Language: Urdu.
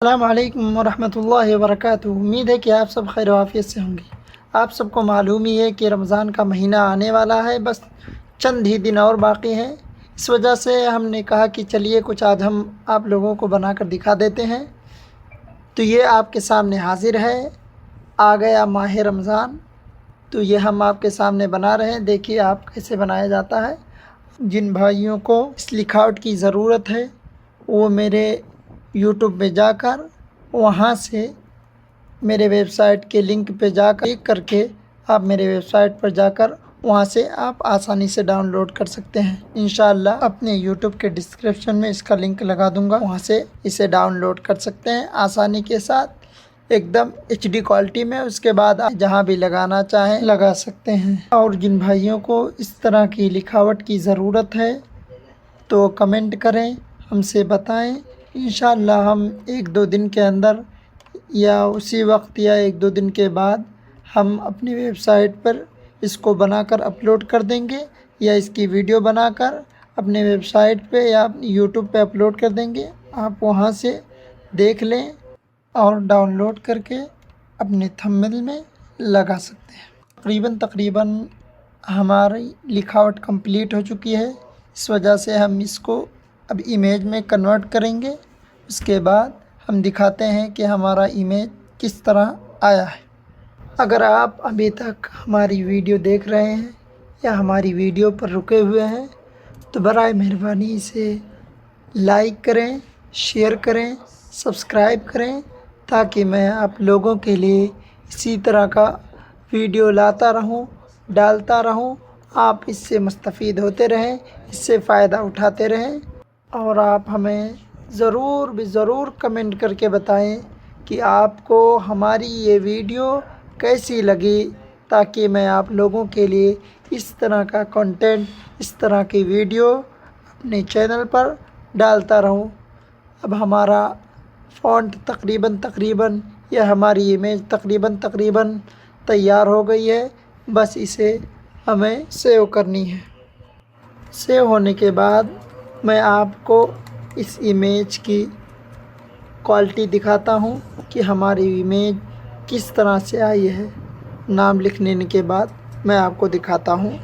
السلام علیکم ورحمۃ اللہ وبرکاتہ۔ امید ہے کہ آپ سب خیر و عافیت سے ہوں گے۔ آپ سب کو معلوم ہی ہے کہ رمضان کا مہینہ آنے والا ہے، بس چند ہی دن اور باقی ہیں۔ اس وجہ سے ہم نے کہا کہ چلیے کچھ آج ہم آپ لوگوں کو بنا کر دکھا دیتے ہیں۔ تو یہ آپ کے سامنے حاضر ہے، آ گیا ماہ رمضان، تو یہ ہم آپ کے سامنے بنا رہے ہیں۔ دیکھیے آپ کیسے بنایا جاتا ہے۔ جن بھائیوں کو اس لکھاوٹ کی ضرورت ہے وہ میرے یوٹیوب پہ جا کر وہاں سے میرے ویب سائٹ کے لنک پہ جا کر کلک کر کے آپ میرے ویب سائٹ پر جا کر وہاں سے آپ آسانی سے ڈاؤن لوڈ کر سکتے ہیں۔ انشاءاللہ اپنے یوٹیوب کے ڈسکرپشن میں اس کا لنک لگا دوں گا، وہاں سے اسے ڈاؤن لوڈ کر سکتے ہیں آسانی کے ساتھ، ایک دم HD کوالٹی میں۔ اس کے بعد آپ جہاں بھی لگانا چاہیں لگا سکتے ہیں۔ اور جن بھائیوں کو اس طرح کی لکھاوٹ کی ضرورت ہے تو کمنٹ کریں، ہم سے بتائیں۔ انشاءاللہ ہم 1-2 دن کے اندر یا اسی وقت یا 1-2 دن کے بعد ہم اپنی ویب سائٹ پر اس کو بنا کر اپلوڈ کر دیں گے، یا اس کی ویڈیو بنا کر اپنے ویب سائٹ پہ یا یوٹیوب پہ اپلوڈ کر دیں گے۔ آپ وہاں سے دیکھ لیں اور ڈاؤن لوڈ کر کے اپنے تھمبنیل میں لگا سکتے ہیں۔ تقریباً ہماری لکھاوٹ کمپلیٹ ہو چکی ہے، اس وجہ سے ہم اس کو اب امیج میں کنورٹ کریں گے۔ اس کے بعد ہم دکھاتے ہیں کہ ہمارا امیج کس طرح آیا ہے۔ اگر آپ ابھی تک ہماری ویڈیو دیکھ رہے ہیں یا ہماری ویڈیو پر رکے ہوئے ہیں تو برائے مہربانی اسے لائک کریں، شیئر کریں، سبسکرائب کریں، تاکہ میں آپ لوگوں کے لیے اسی طرح کا ویڈیو لاتا رہوں، ڈالتا رہوں، آپ اس سے مستفید ہوتے رہیں، اس سے فائدہ اٹھاتے رہیں۔ اور آپ ہمیں ضرور کمنٹ کر کے بتائیں کہ آپ کو ہماری یہ ویڈیو کیسی لگی، تاکہ میں آپ لوگوں کے لیے اس طرح کا کنٹینٹ، اس طرح کی ویڈیو اپنے چینل پر ڈالتا رہوں۔ اب ہمارا فونٹ تقریباً یا ہماری امیج تقریباً تیار ہو گئی ہے، بس اسے ہمیں سیو کرنی ہے۔ سیو ہونے کے بعد میں آپ کو اس امیج کی کوالٹی دکھاتا ہوں کہ ہماری امیج کس طرح سے آئی ہے۔ نام لکھنے کے بعد میں آپ کو دکھاتا ہوں۔